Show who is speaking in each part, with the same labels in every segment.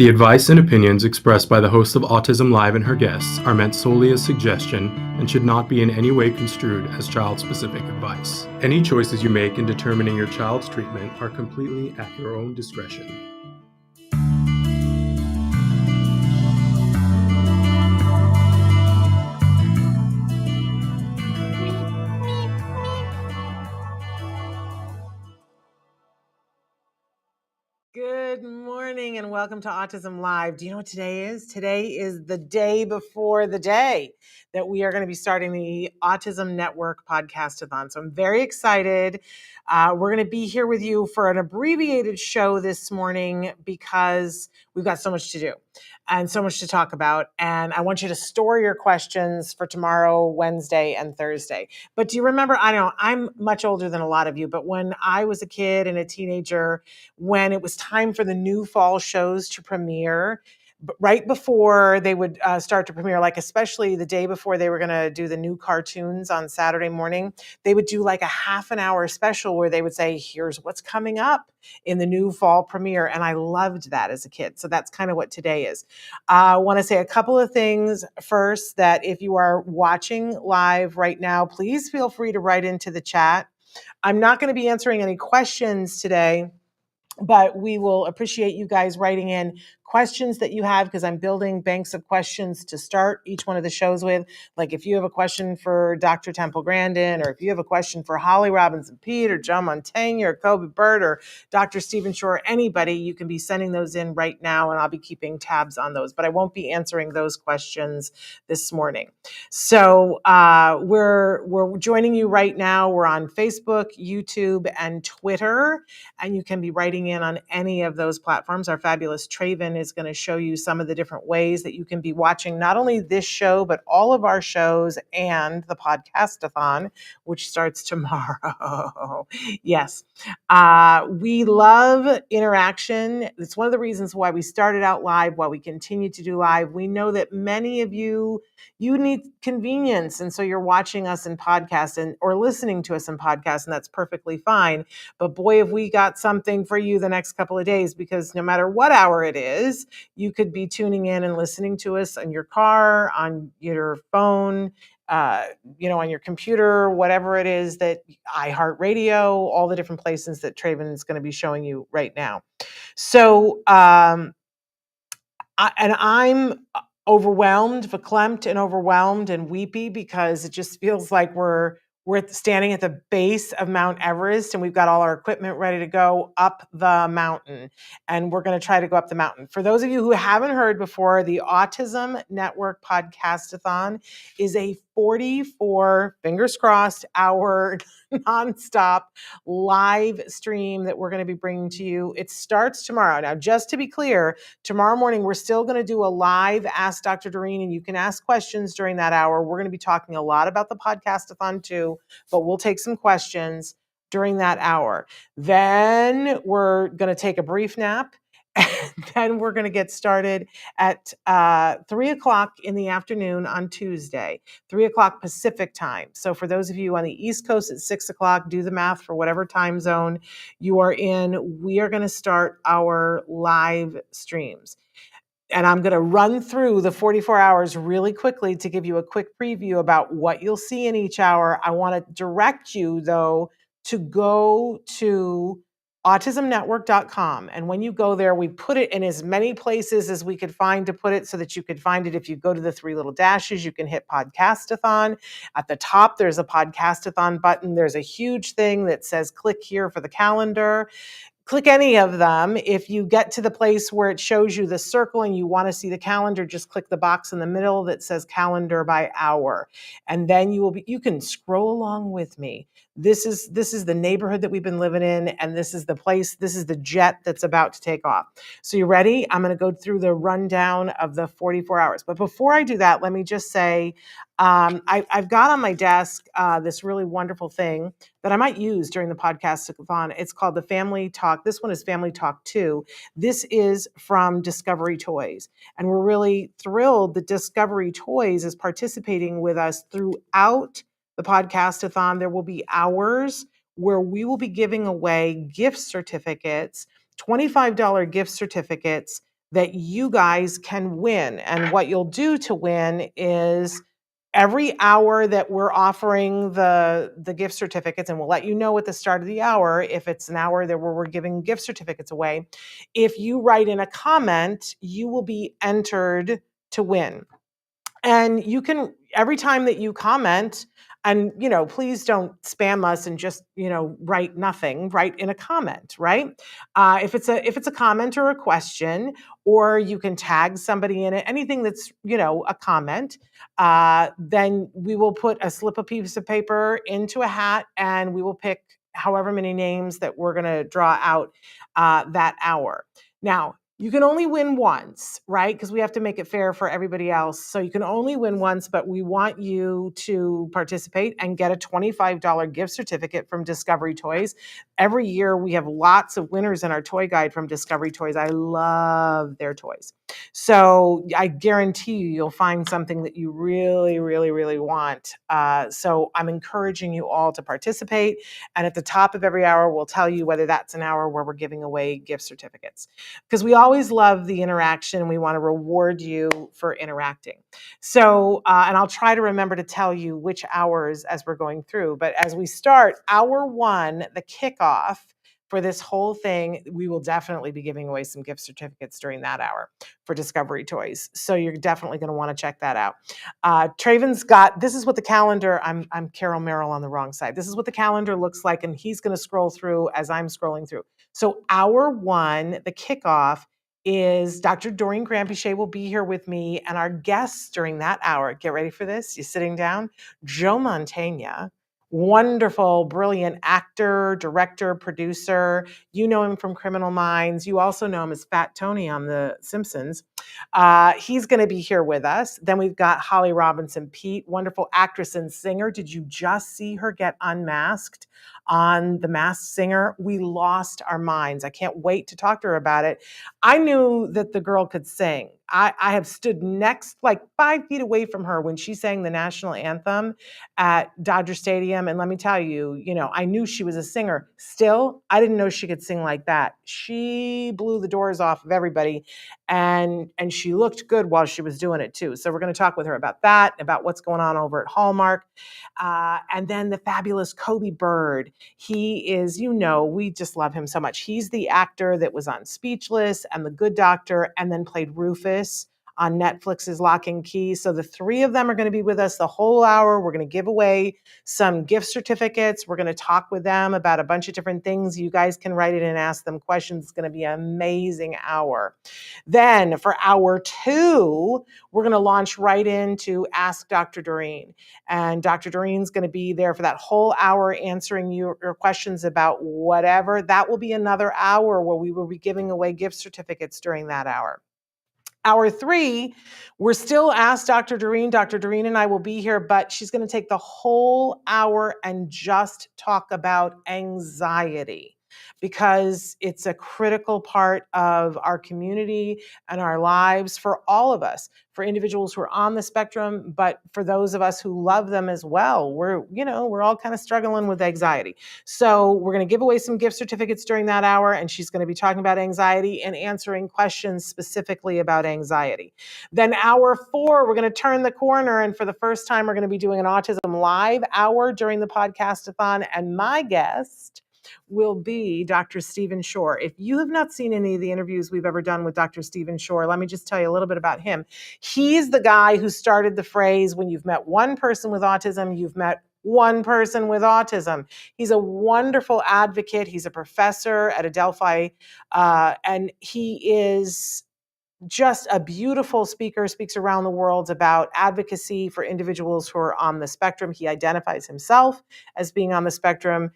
Speaker 1: The advice and opinions expressed by the host of Autism Live and her guests are meant solely as suggestion and should not be in any way construed as child-specific advice. Any choices you make in determining your child's treatment are completely at your own discretion.
Speaker 2: Good morning and welcome to Autism Live. Do you know what today is? Today is the day before the day that we are going to be starting the Autism Network Podcastathon. So I'm very excited. We're going to be here with you for an abbreviated show this morning because we've got so much to do and so much to talk about. And I want you to store your questions for tomorrow, Wednesday, and Thursday. But do you remember, I know I'm much older than a lot of you, but when I was a kid and a teenager, when it was time for the new fall shows to premiere, right before they would start to premiere, like especially the day before they were going to do the new cartoons on Saturday morning, they would do like a half an hour special where they would say, here's what's coming up in the new fall premiere. And I loved that as a kid. So that's kind of what today is. I want to say a couple of things first, that if you are watching live right now, please feel free to write into the chat. I'm not going to be answering any questions today, but we will appreciate you guys writing in questions that you have, because I'm building banks of questions to start each one of the shows with. Like if you have a question for Dr. Temple Grandin, or if you have a question for Holly Robinson Pete, or John Montaigne, or Kobe Bird, or Dr. Stephen Shore, anybody, you can be sending those in right now, and I'll be keeping tabs on those. But I won't be answering those questions this morning. So we're joining you right now. We're on Facebook, YouTube, and Twitter, and you can be writing in on any of those platforms. Our fabulous Traven is going to show you some of the different ways that you can be watching not only this show, but all of our shows and the Podcastathon, which starts tomorrow. Yes. We love interaction. It's one of the reasons why we started out live, why we continue to do live. We know that many of you need convenience, and so you're watching us in podcast or listening to us in podcast, and that's perfectly fine. But boy, have we got something for you the next couple of days, because no matter what hour it is, you could be tuning in and listening to us in your car, on your phone, on your computer, whatever it is, that iHeartRadio, all the different places that Traven is going to be showing you right now. So, I'm overwhelmed, verklempt and overwhelmed and weepy, because it just feels like we're standing at the base of Mount Everest, and we've got all our equipment ready to go up the mountain, and we're going to try to go up the mountain. For those of you who haven't heard before, the Autism Network Podcastathon is a 44, fingers crossed, hour nonstop live stream that we're going to be bringing to you. It starts tomorrow. Now, just to be clear, tomorrow morning, we're still going to do a live Ask Dr. Doreen, and you can ask questions during that hour. We're going to be talking a lot about the Podcastathon too, but we'll take some questions during that hour. Then we're going to take a brief nap. And then we're going to get started at 3 o'clock in the afternoon on Tuesday, 3 o'clock Pacific time. So for those of you on the East Coast, at 6 o'clock, do the math for whatever time zone you are in. We are going to start our live streams. And I'm going to run through the 44 hours really quickly to give you a quick preview about what you'll see in each hour. I want to direct you, though, to go to autismnetwork.com. And when you go there, we put it in as many places as we could find to put it, so that you could find it. If you go to the 3 little dashes, you can hit Podcastathon. At the top, there's a Podcastathon button. There's a huge thing that says click here for the calendar. Click any of them. If you get to the place where it shows you the circle and you want to see the calendar, just click the box in the middle that says calendar by hour. And then you can scroll along with me. This is the neighborhood that we've been living in, and this is the place, this is the jet that's about to take off. So you ready? I'm going to go through the rundown of the 44 hours. But before I do that, let me just say, I've got on my desk this really wonderful thing that I might use during the Podcastathon. It's called the Family Talk. This one is Family Talk 2. This is from Discovery Toys. And we're really thrilled that Discovery Toys is participating with us throughout the Podcastathon. There will be hours where we will be giving away gift certificates, $25 gift certificates, that you guys can win. And what you'll do to win is every hour that we're offering the gift certificates, and we'll let you know at the start of the hour if it's an hour that where we're giving gift certificates away. If you write in a comment, you will be entered to win. And you can, every time that you comment, and please don't spam us and just write nothing. Write in a comment, right? If it's a comment or a question, or you can tag somebody in it, anything that's a comment, then we will put a slip of piece of paper into a hat, and we will pick however many names that we're going to draw out that hour. Now, you can only win once, right? Because we have to make it fair for everybody else. So you can only win once, but we want you to participate and get a $25 gift certificate from Discovery Toys. Every year we have lots of winners in our toy guide from Discovery Toys. I love their toys. So I guarantee you'll find something that you really, really, really want. So I'm encouraging you all to participate. And at the top of every hour, we'll tell you whether that's an hour where we're giving away gift certificates. Because we always love the interaction. We want to reward you for interacting. So, and I'll try to remember to tell you which hours as we're going through. But as we start hour one, the kickoff for this whole thing, we will definitely be giving away some gift certificates during that hour for Discovery Toys. So you're definitely going to want to check that out. Traven's got, this is what the calendar, I'm Carol Merrill on the wrong side. This is what the calendar looks like, and he's going to scroll through as I'm scrolling through. So hour one, the kickoff, is Dr. Doreen Granpeesheh will be here with me, and our guests during that hour, get ready for this, you sitting down, Joe Mantegna, wonderful, brilliant actor, director, producer. You know him from Criminal Minds. You also know him as Fat Tony on The Simpsons. He's going to be here with us. Then we've got Holly Robinson Pete, wonderful actress and singer. Did you just see her get unmasked on The Masked Singer? We lost our minds. I can't wait to talk to her about it. I knew that the girl could sing. I have stood next, like 5 feet away from her when she sang the national anthem at Dodger Stadium. And let me tell you, I knew she was a singer. Still, I didn't know she could sing like that. She blew the doors off of everybody, and she looked good while she was doing it too. So we're going to talk with her about that, about what's going on over at Hallmark. And then the fabulous Kobe Bird. He is, we just love him so much. He's the actor that was on Speechless and The Good Doctor, and then played Rufus on Netflix's Lock and Key. So the three of them are going to be with us the whole hour. We're going to give away some gift certificates. We're going to talk with them about a bunch of different things. You guys can write it and ask them questions. It's going to be an amazing hour. Then for hour two, we're going to launch right into Ask Dr. Doreen. And Dr. Doreen's going to be there for that whole hour answering your questions about whatever. That will be another hour where we will be giving away gift certificates during that hour. Hour three, we're still Ask Dr. Doreen. Dr. Doreen and I will be here, but she's going to take the whole hour and just talk about anxiety, because it's a critical part of our community and our lives for all of us, for individuals who are on the spectrum, but for those of us who love them as well. We're all kind of struggling with anxiety. So we're going to give away some gift certificates during that hour, and she's going to be talking about anxiety and answering questions specifically about anxiety. Then hour four, we're going to turn the corner, and for the first time, we're going to be doing an Autism Live hour during the Podcastathon, and my guest will be Dr. Stephen Shore. If you have not seen any of the interviews we've ever done with Dr. Stephen Shore, let me just tell you a little bit about him. He's the guy who started the phrase, when you've met one person with autism, you've met one person with autism. He's a wonderful advocate. He's a professor at Adelphi, and he is just a beautiful speaker, speaks around the world about advocacy for individuals who are on the spectrum. He identifies himself as being on the spectrum.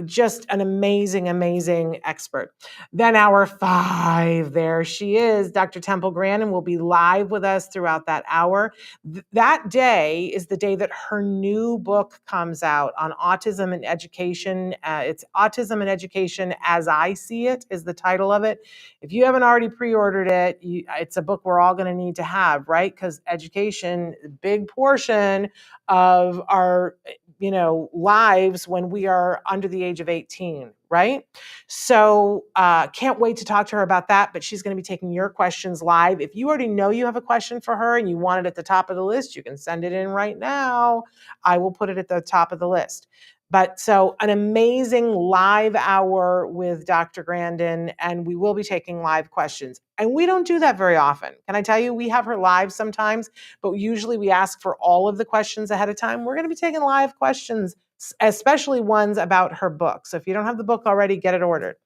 Speaker 2: Just an amazing, amazing expert. Then hour five, there she is. Dr. Temple Grandin will be live with us throughout that hour. That day is the day that her new book comes out on autism and education. It's Autism and Education as I See It is the title of it. If you haven't already pre-ordered it, it's a book we're all going to need to have, right? Because education, big portion of our lives when we are under the age of 18, right? So can't wait to talk to her about that, but she's going to be taking your questions live. If you already know you have a question for her and you want it at the top of the list, you can send it in right now. I will put it at the top of the list. But so an amazing live hour with Dr. Grandin, and we will be taking live questions. And we don't do that very often. Can I tell you, we have her live sometimes, but usually we ask for all of the questions ahead of time. We're going to be taking live questions, especially ones about her book. So if you don't have the book already, get it ordered.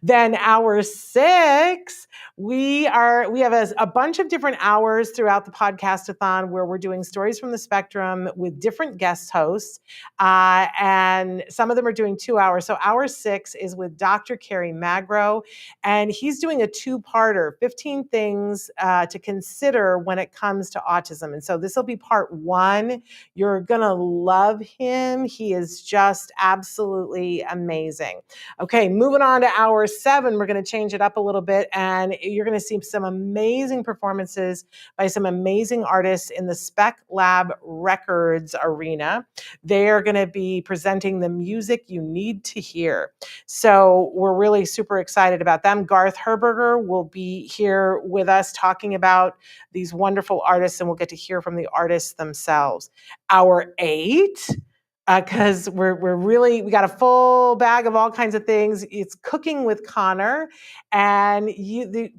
Speaker 2: Then hour 6, we have a bunch of different hours throughout the Podcastathon where we're doing stories from the spectrum with different guest hosts. And some of them are doing 2 hours. So hour 6 is with Dr. Kerry Magro, and he's doing a 2-parter, 15 things to consider when it comes to autism. And so this will be part 1. You're going to love him. He is just absolutely amazing. Okay, moving on to hour 7, we're going to change it up a little bit, and you're going to see some amazing performances by some amazing artists in the Spec Lab Records arena. They are going to be presenting the music you need to hear. So we're really super excited about them. Garth Herberger will be here with us talking about these wonderful artists, and we'll get to hear from the artists themselves. Hour 8, because we got a full bag of all kinds of things. It's Cooking with Connor, and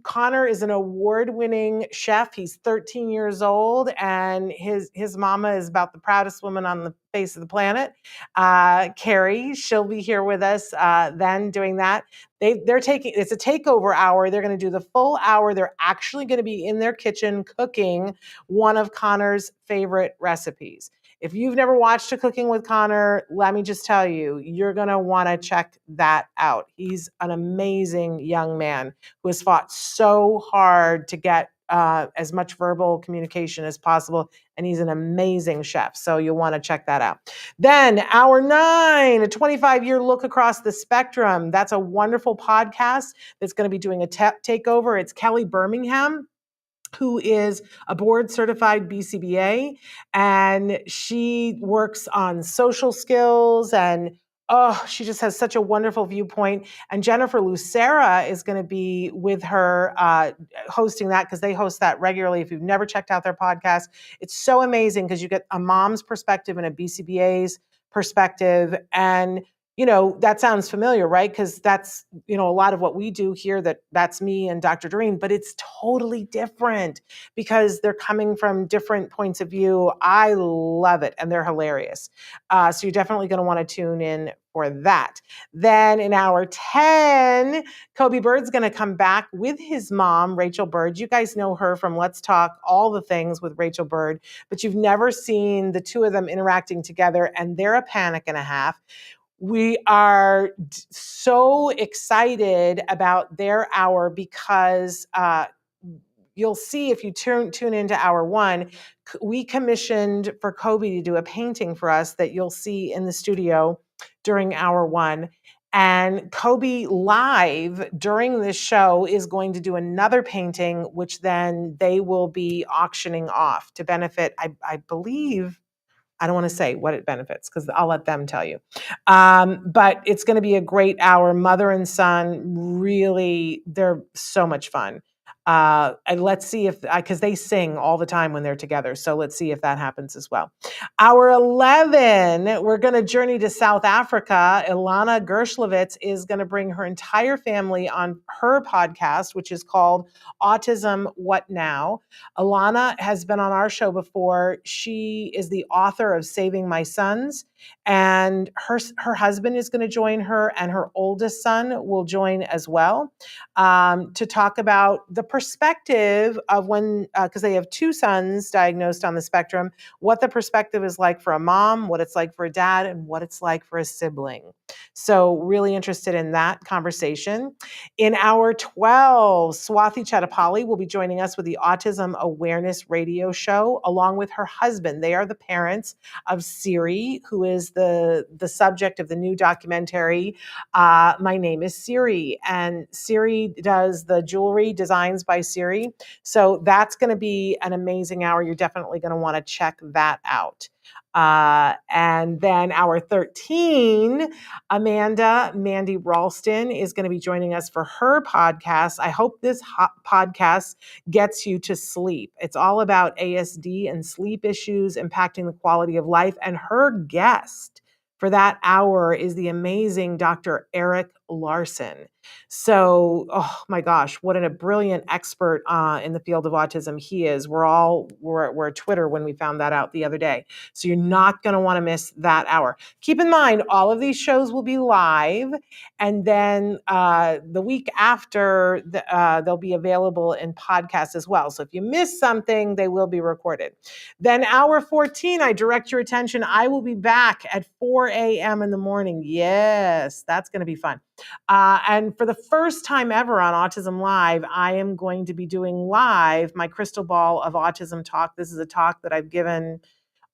Speaker 2: Connor is an award-winning chef. He's 13 years old, and his mama is about the proudest woman on the face of the planet. Carrie, she'll be here with us then doing that. It's a takeover hour. They're going to do the full hour. They're actually going to be in their kitchen cooking one of Connor's favorite recipes. If you've never watched a Cooking with Connor, let me just tell you, you're going to want to check that out. He's an amazing young man who has fought so hard to get as much verbal communication as possible, and he's an amazing chef. So you'll want to check that out. Then hour 9, a 25-year look across the spectrum. That's a wonderful podcast that's going to be doing a takeover. It's Kelly Birmingham, who is a board certified BCBA, and she works on social skills, and she just has such a wonderful viewpoint. And Jennifer Lucera is going to be with her hosting that, because they host that regularly. If you've never checked out their podcast, it's so amazing because you get a mom's perspective and a BCBA's perspective. And that sounds familiar, right? Because that's, a lot of what we do here, that's me and Dr. Doreen, but it's totally different because they're coming from different points of view. I love it, and they're hilarious. So you're definitely going to want to tune in for that. Then in hour 10, Kobe Bird's going to come back with his mom, Rachel Bird. You guys know her from Let's Talk All the Things with Rachel Bird, but you've never seen the two of them interacting together, and they're a panic and a half. We are so excited about their hour because you'll see if you tune into hour 1, we commissioned for Kobe to do a painting for us that you'll see in the studio during hour 1. And Kobe live during this show is going to do another painting, which then they will be auctioning off to benefit, I believe, I don't want to say what it benefits because I'll let them tell you. But it's going to be a great hour. Mother and son, really, they're so much fun. And let's see if, because they sing all the time when they're together. So let's see if that happens as well. Hour 11, we're going to journey to South Africa. Ilana Gershlovitz is going to bring her entire family on her podcast, which is called Autism What Now? Ilana has been on our show before. She is the author of Saving My Sons, and her husband is going to join her, and her oldest son will join as well, to talk about the perspective of when, because they have 2 sons diagnosed on the spectrum, what the perspective is like for a mom, what it's like for a dad, and what it's like for a sibling. So really interested in that conversation. In hour 12, Swathi Chatapalli will be joining us with the Autism Awareness Radio Show, along with her husband. They are the parents of Siri, who is the subject of the new documentary, My Name is Siri. And Siri does the jewelry designs by Siri. So that's going to be an amazing hour. You're definitely going to want to check that out. And then hour 13, Mandy Ralston, is going to be joining us for her podcast. I hope this podcast gets you to sleep. It's all about ASD and sleep issues impacting the quality of life. And her guest for that hour is the amazing Dr. Eric Larson. So, oh my gosh, what a brilliant expert in the field of autism he is. We're at Twitter when we found that out the other day. So you're not going to want to miss that hour. Keep in mind, all of these shows will be live, and then the week after, they'll be available in podcast as well. So if you miss something, they will be recorded. Then hour 14, I direct your attention. I will be back at 4 a.m. in the morning. Yes, that's going to be fun. And for the first time ever on Autism Live, I am going to be doing live my Crystal Ball of Autism talk. This is a talk that I've given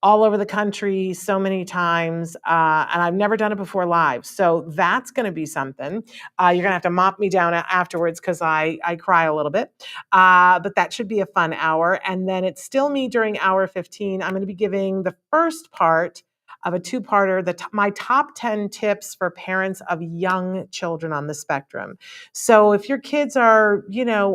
Speaker 2: all over the country so many times, and I've never done it before live. So that's going to be something. You're going to have to mop me down afterwards because I cry a little bit. But that should be a fun hour. And then it's still me during hour 15. I'm going to be giving the first part of a two-parter, my top 10 tips for parents of young children on the spectrum. So if your kids are,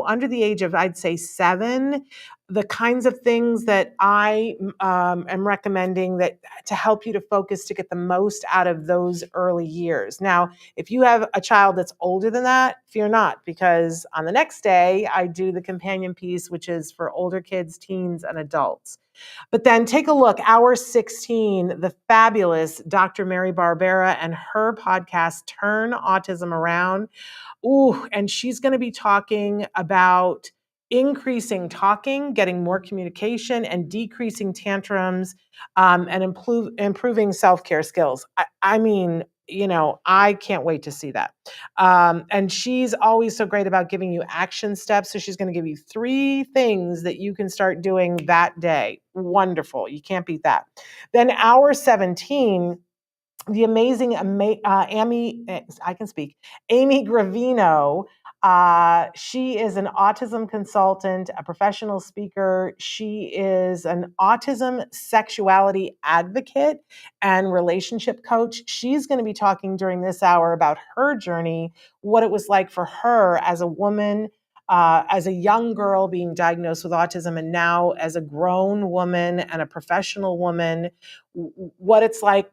Speaker 2: under the age of, I'd say 7, the kinds of things that I am recommending that to help you to focus to get the most out of those early years. Now, if you have a child that's older than that, fear not, because on the next day, I do the companion piece, which is for older kids, teens, and adults. But then take a look, hour 16, the fabulous Dr. Mary Barbera and her podcast, Turn Autism Around. Ooh, and she's going to be talking about increasing talking, getting more communication, and decreasing tantrums, and improving self-care skills. I mean, I can't wait to see that. And she's always so great about giving you action steps. So she's going to give you 3 things that you can start doing that day. Wonderful. You can't beat that. Then hour 17, the amazing Amy Gravino. She is an autism consultant, a professional speaker. She is an autism sexuality advocate and relationship coach. She's going to be talking during this hour about her journey, what it was like for her as a woman, as a young girl being diagnosed with autism, and now as a grown woman and a professional woman, what it's like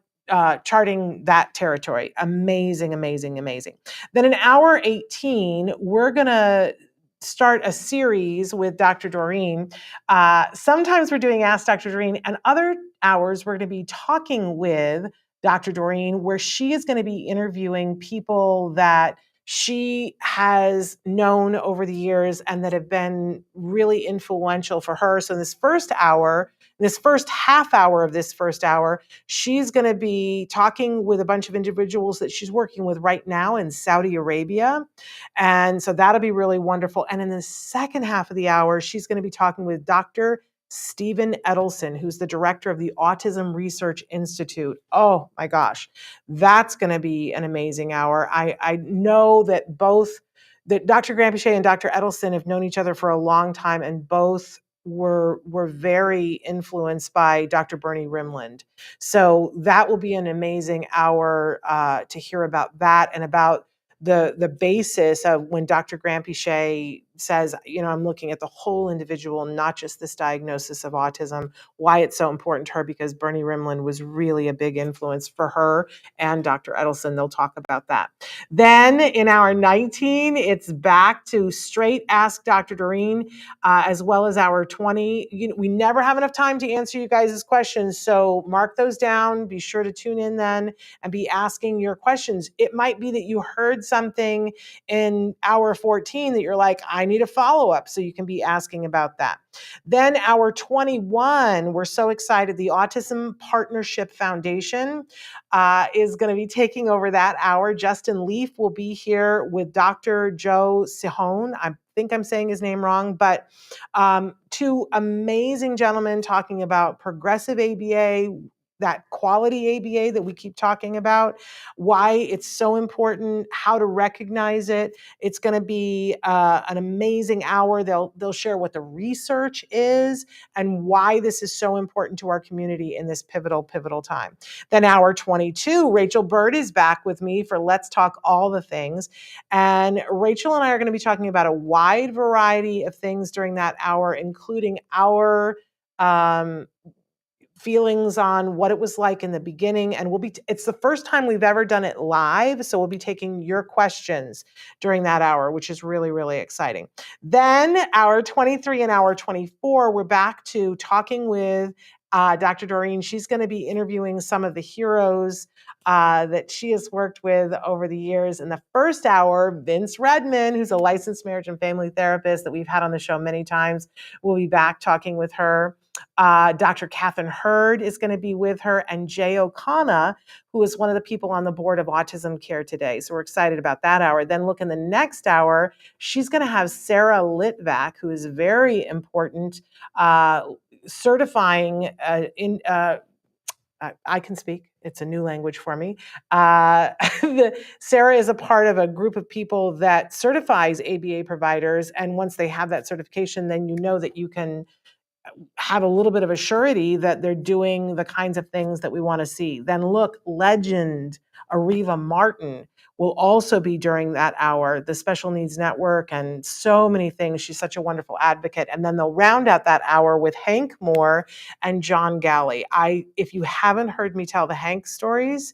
Speaker 2: charting that territory. Amazing, amazing, amazing. Then in hour 18, we're going to start a series with Dr. Doreen. Sometimes we're doing Ask Dr. Doreen, and other hours we're going to be talking with Dr. Doreen, where she is going to be interviewing people that she has known over the years and that have been really influential for her. So in this first half hour of this first hour, she's going to be talking with a bunch of individuals that she's working with right now in Saudi Arabia. And so that'll be really wonderful. And in the second half of the hour, she's going to be talking with Dr. Stephen Edelson, who's the director of the Autism Research Institute. Oh my gosh, that's going to be an amazing hour. I know that that Dr. Granpeesheh and Dr. Edelson have known each other for a long time, and both were very influenced by Dr. Bernie Rimland. So that will be an amazing hour to hear about that and about the basis of when Dr. Granpeesheh says, I'm looking at the whole individual, not just this diagnosis of autism, why it's so important to her, because Bernie Rimland was really a big influence for her and Dr. Edelson. They'll talk about that. Then in hour 19, it's back to straight Ask Dr. Doreen, as well as hour 20. We never have enough time to answer you guys' questions, so mark those down. Be sure to tune in then and be asking your questions. It might be that you heard something in hour 14 that you're like, I need a follow-up, so you can be asking about that. Then hour 21, we're so excited. The Autism Partnership Foundation is going to be taking over that hour. Justin Leaf will be here with Dr. Joe Sihone. I think I'm saying his name wrong, but 2 amazing gentlemen talking about progressive ABA. that quality ABA that we keep talking about, why it's so important, how to recognize it. It's going to be an amazing hour. They'll share what the research is and why this is so important to our community in this pivotal time. Then hour 22, Rachel Bird is back with me for Let's Talk All the Things. And Rachel and I are going to be talking about a wide variety of things during that hour, including our feelings on what it was like in the beginning. And it's the first time we've ever done it live. So we'll be taking your questions during that hour, which is really, really exciting. Then hour 23 and hour 24, we're back to talking with Dr. Doreen. She's going to be interviewing some of the heroes that she has worked with over the years. In the first hour, Vince Redman, who's a licensed marriage and family therapist that we've had on the show many times, will be back talking with her. Dr. Catherine Hurd is going to be with her, and Jay O'Connor, who is one of the people on the board of Autism Care Today. So we're excited about that hour. Then look in the next hour, she's going to have Sarah Litvak, who is very important, certifying I can speak. It's a new language for me. Sarah is a part of a group of people that certifies ABA providers. And once they have that certification, then you know that you can have a little bit of a surety that they're doing the kinds of things that we want to see. Then look, legend Ariva Martin will also be during that hour, the Special Needs Network, and so many things. She's such a wonderful advocate. And then they'll round out that hour with Hank Moore and John Galley. If you haven't heard me tell the Hank stories,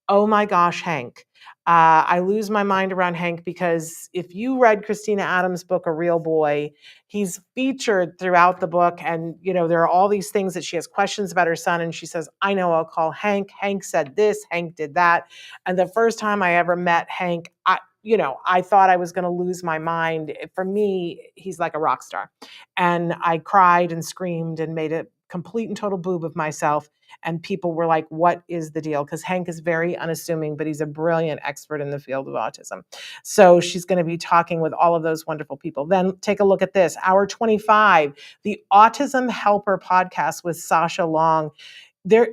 Speaker 2: oh my gosh, Hank. I lose my mind around Hank because if you read Christina Adams' book, A Real Boy, he's featured throughout the book. And, there are all these things that she has questions about her son. And she says, I know, I'll call Hank. Hank said this, Hank did that. And the first time I ever met Hank, I thought I was going to lose my mind. For me, he's like a rock star. And I cried and screamed and made a complete and total boob of myself. And people were like, what is the deal? Because Hank is very unassuming, but he's a brilliant expert in the field of autism. So she's going to be talking with all of those wonderful people. Then take a look at this. Hour 25, the Autism Helper podcast with Sasha Long.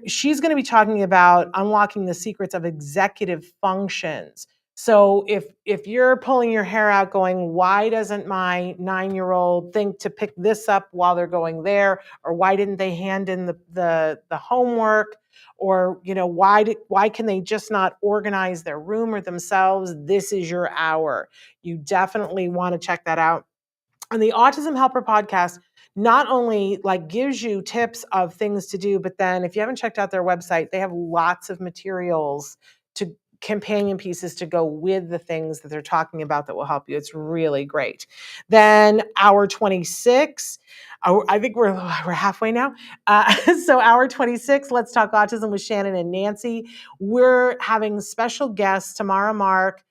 Speaker 2: She's going to be talking about unlocking the secrets of executive functions. So if you're pulling your hair out going, why doesn't my 9-year-old think to pick this up while they're going there? Or why didn't they hand in the homework? Or, why can they just not organize their room or themselves? This is your hour. You definitely want to check that out. And the Autism Helper podcast not only gives you tips of things to do, but then if you haven't checked out their website, they have lots of materials to companion pieces to go with the things that they're talking about that will help you. It's really great. Then hour 26, I think we're halfway now. So hour 26, Let's Talk Autism with Shannon and Nancy. We're having special guests, Tamara Mark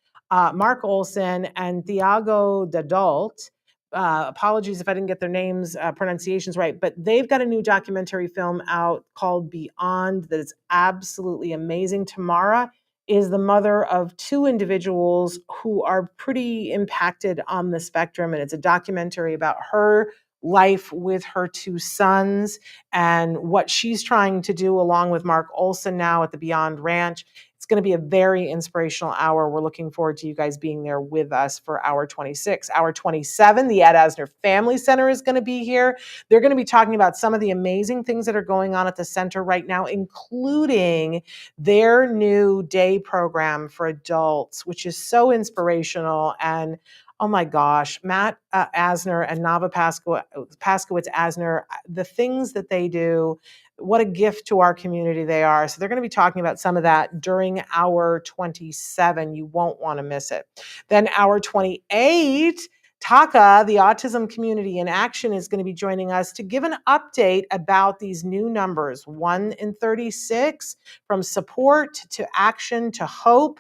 Speaker 2: Olson, and Thiago Dadult. Apologies if I didn't get their names, pronunciations right, but they've got a new documentary film out called Beyond that is absolutely amazing. Tamara is the mother of 2 individuals who are pretty impacted on the spectrum, and it's a documentary about her life with her 2 sons and what she's trying to do along with Mark Olson now at the Beyond Ranch. It's going to be a very inspirational hour. We're looking forward to you guys being there with us for hour 26. Hour 27, the Ed Asner Family Center is going to be here. They're going to be talking about some of the amazing things that are going on at the center right now, including their new day program for adults, which is so inspirational. And oh my gosh, Matt Asner and Nava Paskowitz Asner, the things that they do, what a gift to our community they are. So they're going to be talking about some of that during hour 27. You won't want to miss it. Then hour 28, Taka, the Autism Community in Action, is going to be joining us to give an update about these new numbers, 1 in 36, from support to action to hope.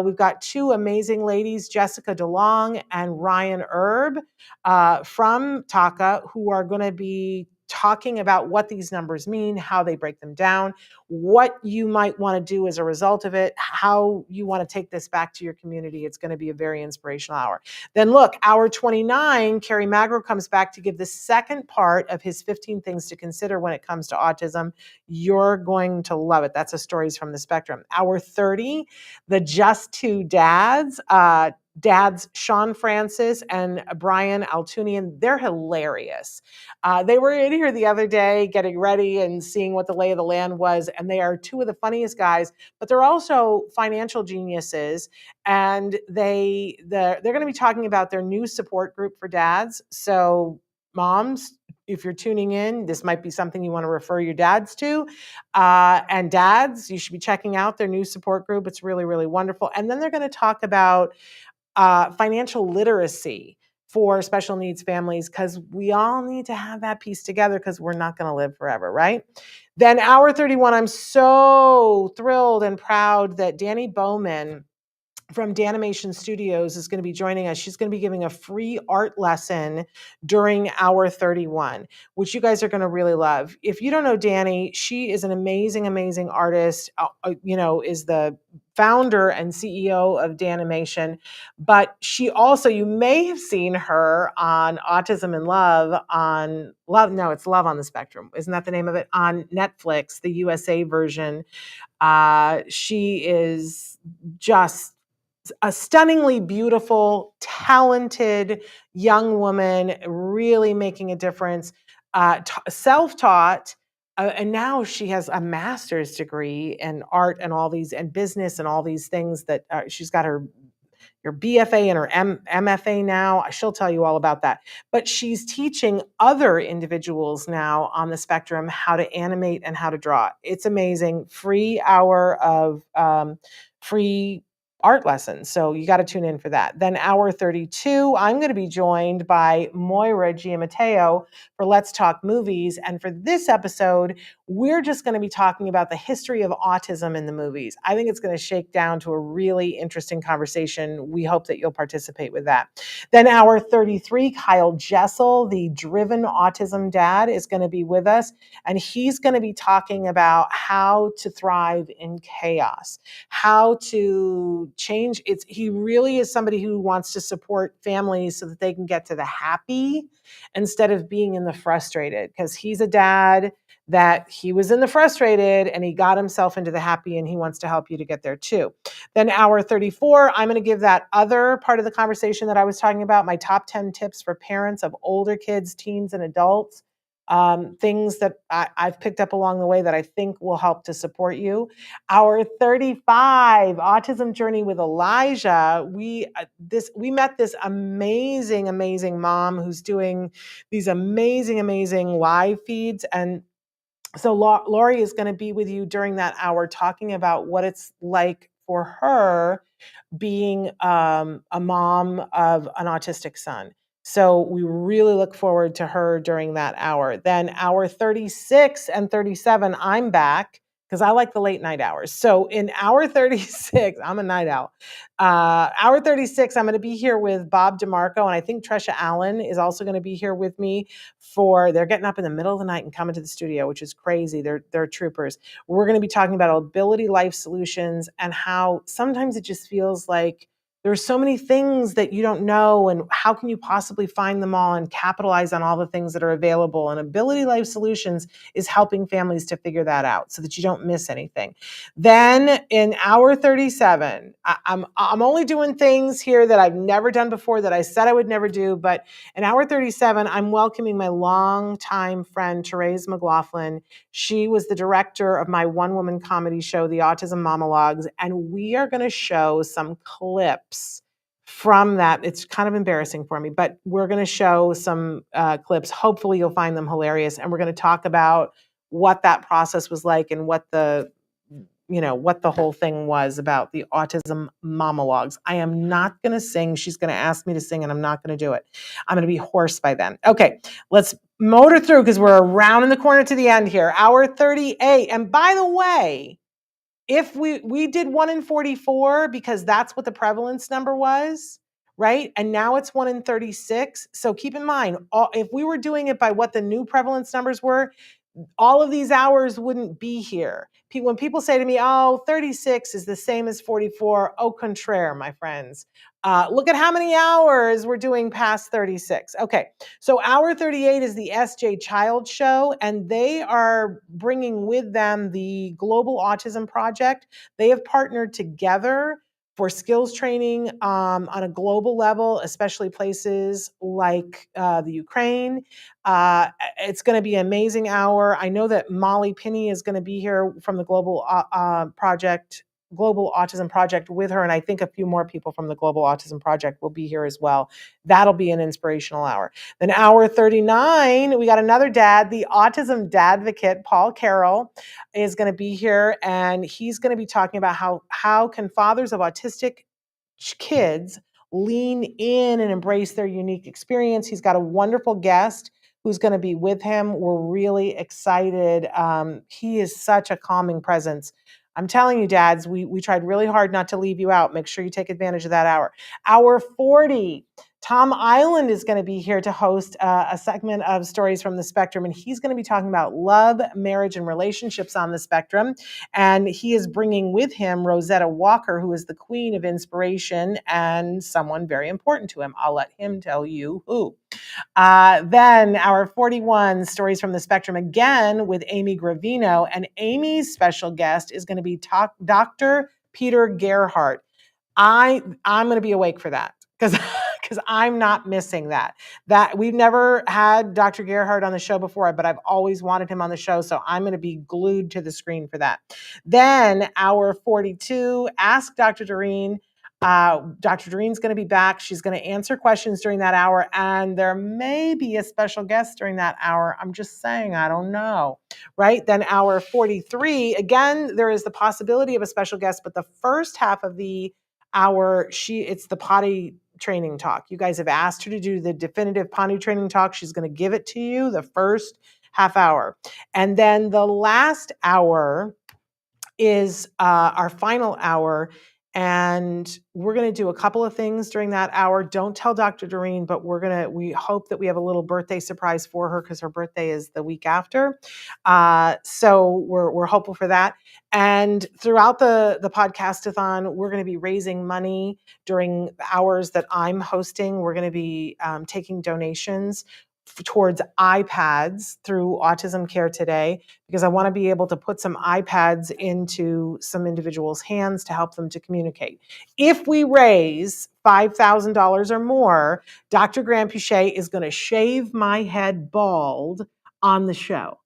Speaker 2: We've got 2 amazing ladies, Jessica DeLong and Ryan Erb from Taka, who are going to be talking about what these numbers mean, how they break them down, what you might want to do as a result of it, how you want to take this back to your community. It's going to be a very inspirational hour. Then look, hour 29, Carrie Magro comes back to give the second part of his 15 things to consider when it comes to autism. You're going to love it. That's a Stories from the Spectrum. Hour 30, the Just Two Dads, dads Sean Francis and Brian Altunian. They're hilarious. They were in here the other day getting ready and seeing what the lay of the land was, and they are two of the funniest guys, but they're also financial geniuses, and they're going to be talking about their new support group for dads. So moms, if you're tuning in, this might be something you want to refer your dads to. And dads, you should be checking out their new support group. It's really, really wonderful. And then they're going to talk about financial literacy for special needs families, because we all need to have that piece together, because we're not going to live forever, right? Then hour 31, I'm so thrilled and proud that Danny Bowman from Danimation Studios is going to be joining us. She's going to be giving a free art lesson during hour 31, which you guys are going to really love. If you don't know Danny, she is an amazing, amazing artist, is the founder and CEO of Danimation, but she also, you may have seen her on Autism and Love it's Love on the Spectrum. Isn't that the name of it? On Netflix, the USA version. She is just a stunningly beautiful, talented young woman, really making a difference, self-taught, and now she has a master's degree in art and all these, and business and all these things that she's got her BFA and her MFA now. She'll tell you all about that. But she's teaching other individuals now on the spectrum how to animate and how to draw. It's amazing. Free hour of free art lessons. So you got to tune in for that. Then hour 32, I'm going to be joined by Moira Giammatteo for Let's Talk Movies. And for this episode, we're just going to be talking about the history of autism in the movies. I think it's going to shake down to a really interesting conversation. We hope that you'll participate with that. Then hour 33, Kyle Jessel, the driven autism dad, is going to be with us. And he's going to be talking about how to thrive in chaos, how to change. He really is somebody who wants to support families so that they can get to the happy instead of being in the frustrated, because he's a dad that he was in the frustrated and he got himself into the happy, and he wants to help you to get there too. Then hour 34, I'm going to give that other part of the conversation that I was talking about, my top 10 tips for parents of older kids, teens, and adults. Things that I've picked up along the way that I think will help to support you. Hour 35, Autism Journey with Elijah. We met this amazing, amazing mom who's doing these amazing, amazing live feeds. And so Lori is going to be with you during that hour talking about what it's like for her being a mom of an autistic son. So we really look forward to her during that hour. Then hour 36 and 37, I'm back because I like the late night hours. So in hour 36, I'm a night owl. Hour 36, I'm going to be here with Bob DeMarco, and I think Tresha Allen is also going to be here with me they're getting up in the middle of the night and coming to the studio, which is crazy. They're troopers. We're going to be talking about Ability Life Solutions and how sometimes it just feels like there's so many things that you don't know, and how can you possibly find them all and capitalize on all the things that are available? And Ability Life Solutions is helping families to figure that out so that you don't miss anything. Then in hour 37, I'm only doing things here that I've never done before that I said I would never do. But in hour 37, I'm welcoming my longtime friend, Therese McLaughlin. She was the director of my one-woman comedy show, The Autism Monologues, and we are going to show some clips from that. It's kind of embarrassing for me, but we're going to show some clips. Hopefully you'll find them hilarious. And we're going to talk about what that process was like and what the whole thing was about the Autism Monologues. I am not going to sing. She's going to ask me to sing, and I'm not going to do it. I'm going to be hoarse by then. Okay, let's motor through because we're around in the corner to the end here. Hour 38. And by the way, if we did 1 in 44 because that's what the prevalence number was, right? And now it's 1 in 36. So keep in mind, if we were doing it by what the new prevalence numbers were, all of these hours wouldn't be here. When people say to me, oh, 36 is the same as 44, au contraire, my friends. Look at how many hours we're doing past 36. Okay, so hour 38 is the SJ Child Show, and they are bringing with them the Global Autism Project. They have partnered together for skills training on a global level, especially places like the Ukraine. It's going to be an amazing hour. I know that Molly Pinney is going to be here from the Global Autism Project with her, and I think a few more people from the Global Autism Project will be here as well. That'll be an inspirational hour. Then hour 39, we got another dad, the Autism Dadvocate, Paul Carroll, is going to be here, and he's going to be talking about how can fathers of autistic kids lean in and embrace their unique experience. He's got a wonderful guest who's going to be with him. We're really excited. He is such a calming presence. I'm telling you, dads, we tried really hard not to leave you out. Make sure you take advantage of that hour. Hour 40, Tom Island is going to be here to host a segment of Stories from the Spectrum, and he's going to be talking about love, marriage, and relationships on the spectrum. And he is bringing with him Rosetta Walker, who is the queen of inspiration and someone very important to him. I'll let him tell you who. Then our 41 Stories from the Spectrum, again with Amy Gravino, and Amy's special guest is going to be Dr. Peter Gerhardt. I'm going to be awake for that because I'm not missing that. That we've never had Dr. Gerhardt on the show before, but I've always wanted him on the show, so I'm going to be glued to the screen for that. Then hour 42, Ask Dr. Doreen. Dr. Doreen's going to be back. She's going to answer questions during that hour, and there may be a special guest during that hour. I'm just saying, I don't know, right? Then hour 43, again, there is the possibility of a special guest, but the first half of the hour, it's the potty training talk. You guys have asked her to do the definitive potty training talk. She's going to give it to you the first half hour. And then the last hour is our final hour. And we're going to do a couple of things during that hour. Don't tell Dr. Doreen, but we hope that we have a little birthday surprise for her because her birthday is the week after. So we're hopeful for that. And throughout the Podcastathon, we're going to be raising money during hours that I'm hosting. We're going to be taking donations towards iPads through Autism Care Today, because I want to be able to put some iPads into some individuals' hands to help them to communicate. If we raise $5,000 or more, Dr. Graham Puchet is going to shave my head bald on the show.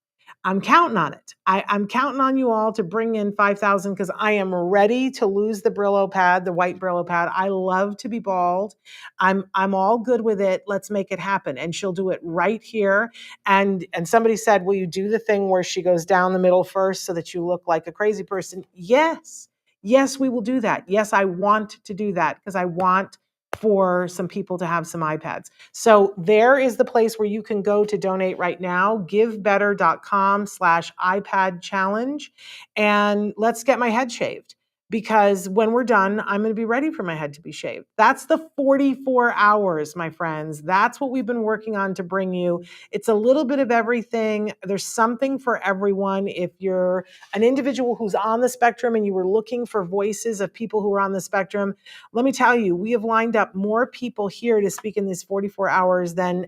Speaker 2: I'm counting on it. I'm counting on you all to bring in 5,000 because I am ready to lose the Brillo pad, the white Brillo pad. I love to be bald. I'm all good with it. Let's make it happen. And she'll do it right here. And somebody said, will you do the thing where she goes down the middle first so that you look like a crazy person? Yes. Yes, we will do that. Yes, I want to do that because I want for some people to have some iPads. So there is the place where you can go to donate right now, givebetter.com/iPad challenge. And let's get my head shaved, because when we're done, I'm going to be ready for my head to be shaved. That's the 44 hours, my friends. That's what we've been working on to bring you. It's a little bit of everything. There's something for everyone. If you're an individual who's on the spectrum and you were looking for voices of people who are on the spectrum, let me tell you, we have lined up more people here to speak in these 44 hours than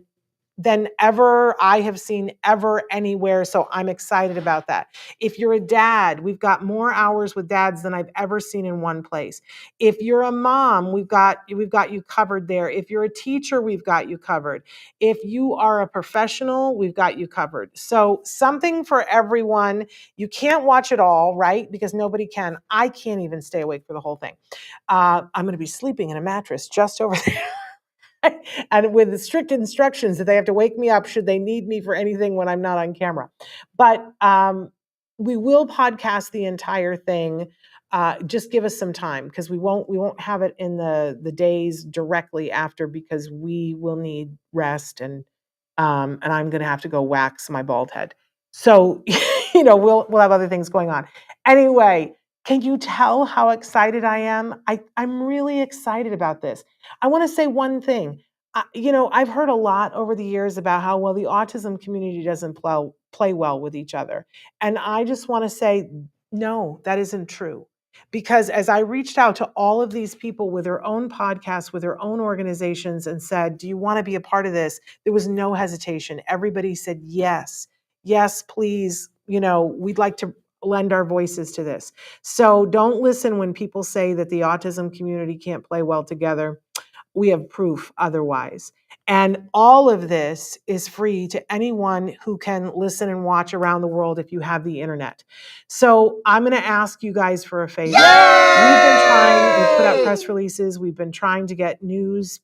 Speaker 2: ever I have seen ever anywhere. So I'm excited about that. If you're a dad, we've got more hours with dads than I've ever seen in one place. If you're a mom, we've got you covered there. If you're a teacher, we've got you covered. If you are a professional, we've got you covered. So something for everyone. You can't watch it all, right? Because nobody can. I can't even stay awake for the whole thing. I'm going to be sleeping in a mattress just over there. And with the strict instructions that they have to wake me up should they need me for anything when I'm not on camera. But we will podcast the entire thing. Just give us some time, because we won't have it in the days directly after, because we will need rest, and I'm going to have to go wax my bald head. So we'll have other things going on. Anyway, Can you tell how excited I am? I'm really excited about this. I want to say one thing. I've heard a lot over the years about how well the autism community doesn't play well with each other. And I just want to say, no, that isn't true. Because as I reached out to all of these people with their own podcasts, with their own organizations, and said, do you want to be a part of this? There was no hesitation. Everybody said, yes, yes, please. We'd like to lend our voices to this. So don't listen when people say that the autism community can't play well together. We have proof otherwise. And all of this is free to anyone who can listen and watch around the world if you have the internet. So I'm going to ask you guys for a favor. We've been trying, we've put out press releases, we've been trying to get news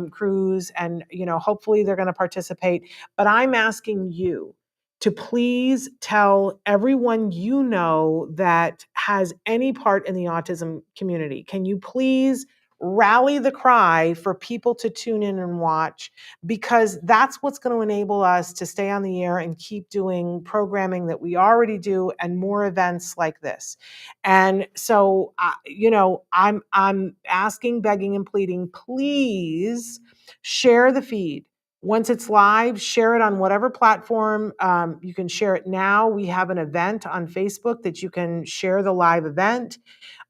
Speaker 2: crews, and hopefully they're going to participate. But I'm asking you to please tell everyone you know that has any part in the autism community. Can you please rally the cry for people to tune in and watch? Because that's what's going to enable us to stay on the air and keep doing programming that we already do and more events like this. And so, I'm asking, begging, and pleading, please share the feed. Once it's live, share it on whatever platform. You can share it now. We have an event on Facebook that you can share the live event,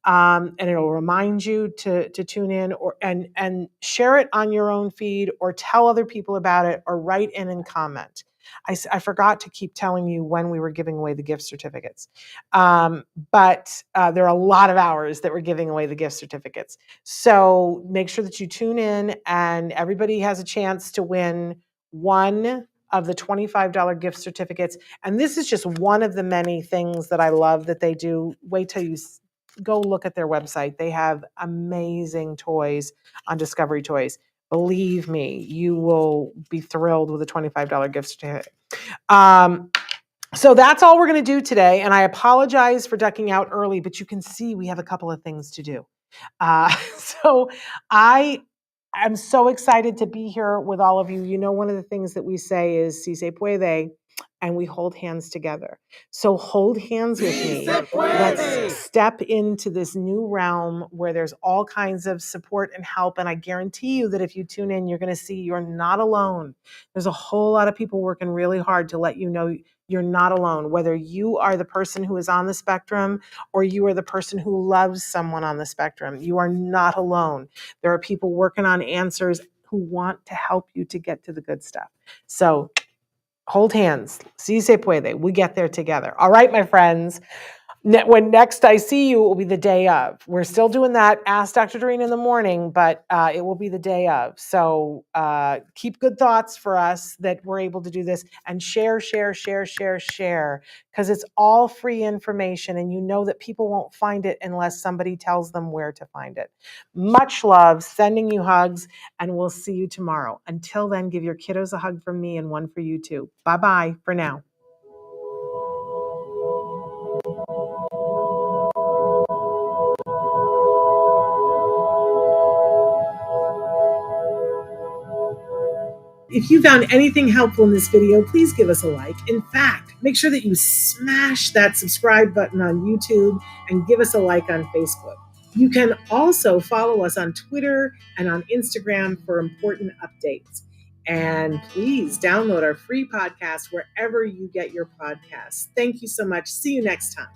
Speaker 2: and it'll remind you to tune in and share it on your own feed, or tell other people about it, or write in and comment. I forgot to keep telling you when we were giving away the gift certificates, but there are a lot of hours that we're giving away the gift certificates. So make sure that you tune in, and everybody has a chance to win one of the $25 gift certificates. And this is just one of the many things that I love that they do. Wait till you go look at their website. They have amazing toys on Discovery Toys. Believe me, you will be thrilled with a $25 gift certificate. So that's all we're going to do today. And I apologize for ducking out early, but you can see we have a couple of things to do. So I'm so excited to be here with all of you. One of the things that we say is "Si se puede," and we hold hands together. So hold hands with me. Let's step into this new realm where there's all kinds of support and help. And I guarantee you that if you tune in, you're going to see you're not alone. There's a whole lot of people working really hard to let you know you're not alone, whether you are the person who is on the spectrum or you are the person who loves someone on the spectrum. You are not alone. There are people working on answers who want to help you to get to the good stuff. So hold hands. Si se puede. We get there together. All right, my friends. When next I see you, it will be the day of. We're still doing that Ask Dr. Doreen in the morning, but it will be the day of. So keep good thoughts for us that we're able to do this, and share, because it's all free information, and you know that people won't find it unless somebody tells them where to find it. Much love, sending you hugs, and we'll see you tomorrow. Until then, give your kiddos a hug from me and one for you too. Bye-bye for now. If you found anything helpful in this video, please give us a like. In fact, make sure that you smash that subscribe button on YouTube and give us a like on Facebook. You can also follow us on Twitter and on Instagram for important updates. And please download our free podcast wherever you get your podcasts. Thank you so much. See you next time.